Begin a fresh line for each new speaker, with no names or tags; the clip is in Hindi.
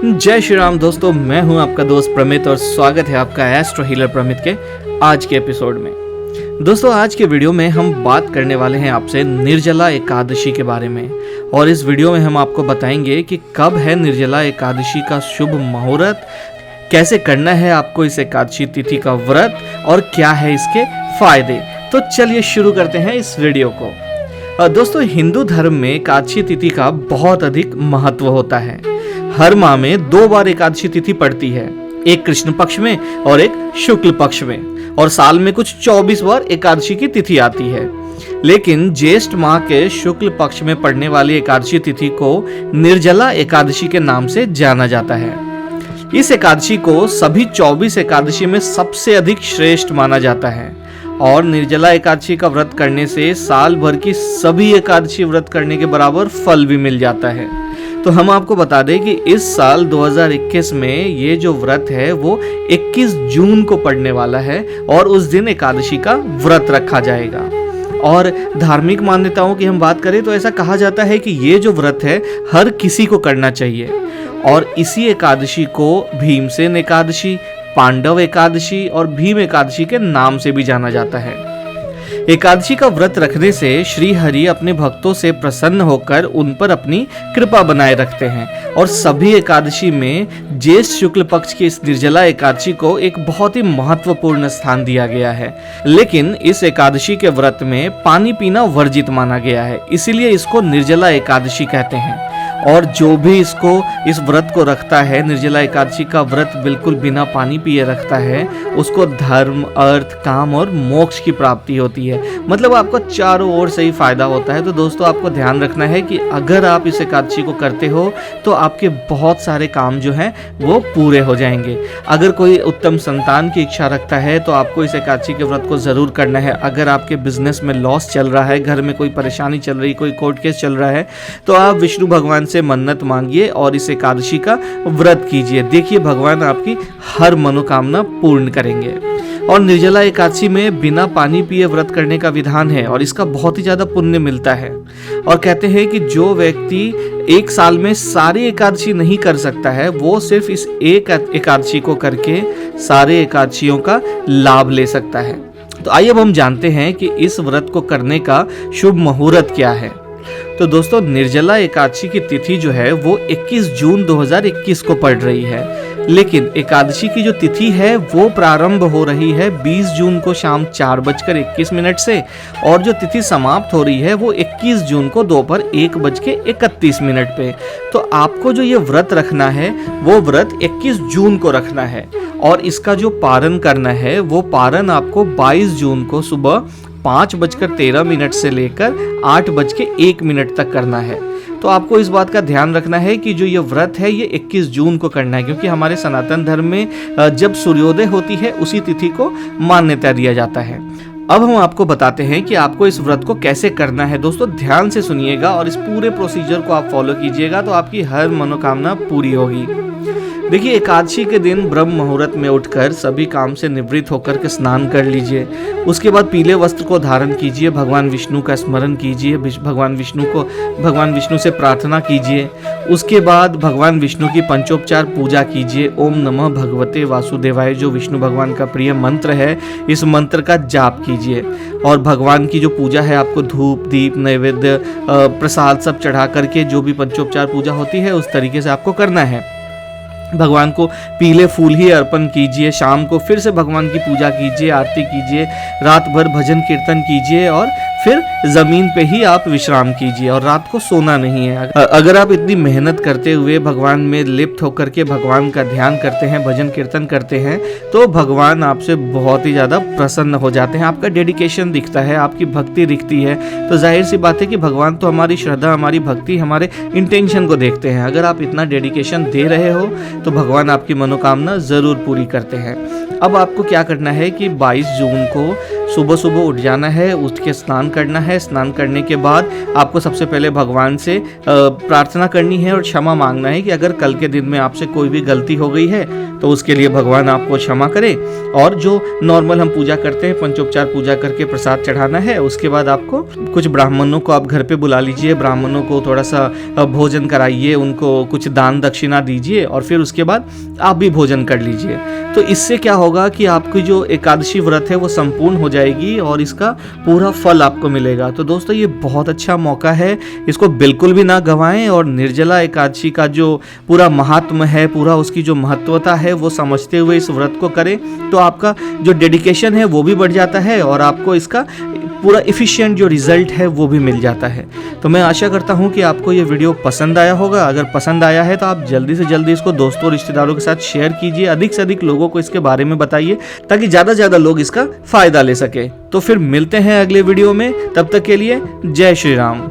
जय श्री राम दोस्तों, मैं हूं आपका दोस्त प्रमित और स्वागत है आपका एस्ट्रो हीलर प्रमित के आज के एपिसोड में। दोस्तों, आज के वीडियो में हम बात करने वाले हैं आपसे निर्जला एकादशी के बारे में। और इस वीडियो में हम आपको बताएंगे कि कब है निर्जला एकादशी का शुभ मुहूर्त, कैसे करना है आपको इस एकादशी तिथि का व्रत और क्या है इसके फायदे। तो चलिए शुरू करते हैं इस वीडियो को। दोस्तों, हिंदू धर्म में एकादशी तिथि का बहुत अधिक महत्व होता है। हर माह में 2 बार एकादशी तिथि पड़ती है, एक कृष्ण पक्ष में और एक शुक्ल पक्ष में, और साल में कुछ 24 बार एकादशी की तिथि आती है। लेकिन ज्येष्ठ माह के शुक्ल पक्ष में पड़ने वाली एकादशी तिथि को निर्जला एकादशी के नाम से जाना जाता है। इस एकादशी को सभी 24 एकादशी में सबसे अधिक श्रेष्ठ माना जाता है और निर्जला एकादशी का व्रत करने से साल भर की सभी एकादशी व्रत करने के बराबर फल भी मिल जाता है। तो हम आपको बता दें कि इस साल 2021 में ये जो व्रत है वो 21 जून को पड़ने वाला है और उस दिन एकादशी का व्रत रखा जाएगा। और धार्मिक मान्यताओं की हम बात करें तो ऐसा कहा जाता है कि ये जो व्रत है हर किसी को करना चाहिए। और इसी एकादशी को भीमसेन एकादशी, पांडव एकादशी और भीम एकादशी के नाम से भी जाना जाता है। एकादशी का व्रत रखने से श्री हरि अपने भक्तों से प्रसन्न होकर उन पर अपनी कृपा बनाए रखते हैं। और सभी एकादशी में ज्येष्ठ शुक्ल पक्ष की इस निर्जला एकादशी को एक बहुत ही महत्वपूर्ण स्थान दिया गया है। लेकिन इस एकादशी के व्रत में पानी पीना वर्जित माना गया है, इसीलिए इसको निर्जला एकादशी कहते हैं। और जो भी इस व्रत को रखता है, निर्जला एकादशी का व्रत बिल्कुल बिना पानी पिए रखता है, उसको धर्म, अर्थ, काम और मोक्ष की प्राप्ति होती है। मतलब आपको चारों ओर से ही फायदा होता है। तो दोस्तों, आपको ध्यान रखना है कि अगर आप इस एकादशी को करते हो तो आपके बहुत सारे काम जो हैं वो पूरे हो जाएंगे। अगर कोई उत्तम संतान की इच्छा रखता है तो आपको इस एकादशी के व्रत को जरूर करना है। अगर आपके बिजनेस में लॉस चल रहा है, घर में कोई परेशानी चल रही, कोई कोर्ट केस चल रहा है, तो आप विष्णु भगवान से मन्नत मांगिए और इस एकादशी का व्रत कीजिए। देखिए, भगवान आपकी हर मनोकामना पूर्ण करेंगे। और निर्जला एकादशी में बिना पानी पिए व्रत करने का विधान है और इसका बहुत ही ज्यादा पुण्य मिलता है। और कहते हैं कि जो व्यक्ति एक साल में सारी एकादशी नहीं कर सकता है, वो सिर्फ इस एक एकादशी को करके सारे एकादशियों का लाभ ले सकता है। तो आइए अब हम जानते हैं कि इस व्रत को करने का शुभ मुहूर्त क्या है। तो दोस्तों, निर्जला एकादशी की तिथि जो है वो 21 जून 2021 को पड़ रही है। लेकिन एकादशी की जो तिथि है वो प्रारंभ हो रही है 20 जून को शाम 4:21 से, और जो तिथि समाप्त हो रही है वो 21 जून को दोपहर 1:31 पे। तो आपको जो ये व्रत रखना है वो व्रत 21 जून को रखना है। और इसका जो पारण करना है वो पारण आपको 22 जून को सुबह 5:13 से लेकर 8:01 तक करना है। तो आपको इस बात का ध्यान रखना है कि जो ये व्रत है ये 21 जून को करना है, क्योंकि हमारे सनातन धर्म में जब सूर्योदय होती है उसी तिथि को मान्यता दिया जाता है। अब हम आपको बताते हैं कि आपको इस व्रत को कैसे करना है। दोस्तों, ध्यान से सुनिएगा और इस पूरे प्रोसीजर को आप फॉलो कीजिएगा तो आपकी हर मनोकामना पूरी होगी। देखिए, एकादशी के दिन ब्रह्म मुहूर्त में उठकर सभी काम से निवृत्त होकर के स्नान कर लीजिए। उसके बाद पीले वस्त्र को धारण कीजिए, भगवान विष्णु का स्मरण कीजिए, भगवान विष्णु से प्रार्थना कीजिए। उसके बाद भगवान विष्णु की पंचोपचार पूजा कीजिए। ओम नमः भगवते वासुदेवाय, जो विष्णु भगवान का प्रिय मंत्र है, इस मंत्र का जाप कीजिए। और भगवान की जो पूजा है आपको धूप, दीप, नैवेद्य, प्रसाद सब चढ़ा करके जो भी पंचोपचार पूजा होती है उस तरीके से आपको करना है। भगवान को पीले फूल ही अर्पण कीजिए। शाम को फिर से भगवान की पूजा कीजिए, आरती कीजिए, रात भर भजन कीर्तन कीजिए और फिर जमीन पे ही आप विश्राम कीजिए और रात को सोना नहीं है। अगर आप इतनी मेहनत करते हुए भगवान में लिप्त होकर के भगवान का ध्यान करते हैं, भजन कीर्तन करते हैं, तो भगवान आपसे बहुत ही ज़्यादा प्रसन्न हो जाते हैं। आपका डेडिकेशन दिखता है, आपकी भक्ति दिखती है। तो जाहिर सी बात है कि भगवान तो हमारी श्रद्धा, हमारी भक्ति, हमारे इंटेंशन को देखते हैं। अगर आप इतना डेडिकेशन दे रहे हो तो भगवान आपकी मनोकामना ज़रूर पूरी करते हैं। अब आपको क्या करना है कि 22 जून को सुबह सुबह उठ जाना है, उठ के स्नान स्नान करना है। स्नान करने के बाद आपको सबसे पहले भगवान से प्रार्थना करनी है और क्षमा मांगना है कि अगर कल के दिन में आपसे कोई भी गलती हो गई है तो उसके लिए भगवान आपको क्षमा करे। और जो नॉर्मल हम पूजा करते हैं, पंचोपचार पूजा करके प्रसाद चढ़ाना है। उसके बाद आपको कुछ ब्राह्मणों को आप घर पे बुला लीजिए, ब्राह्मणों को थोड़ा सा भोजन कराइए, उनको कुछ दान दक्षिणा दीजिए और फिर उसके बाद आप भी भोजन कर लीजिए। तो इससे क्या होगा कि आपकी जो एकादशी व्रत है वो संपूर्ण हो जाएगी और इसका पूरा फल आपको मिलेगा। तो दोस्तों ये बहुत अच्छा मौका है, इसको बिल्कुल भी ना गंवाएं और निर्जला एकादशी का जो पूरा महात्म है, पूरा उसकी जो महत्वता है वो समझते हुए इस व्रत को करें। तो आपका जो डेडिकेशन है वो भी बढ़ जाता है और आपको इसका पूरा एफिशिएंट जो रिजल्ट है वो भी मिल जाता है। तो मैं आशा करता हूँ कि आपको ये वीडियो पसंद आया होगा। अगर पसंद आया है तो आप जल्दी से जल्दी इसको दोस्तों रिश्तेदारों के साथ शेयर कीजिए, अधिक से अधिक लोगों को इसके बारे में बताइए ताकि ज़्यादा से ज़्यादा लोग इसका फायदा ले सके। तो फिर मिलते हैं अगले वीडियो में, तब तक के लिए जय श्री राम।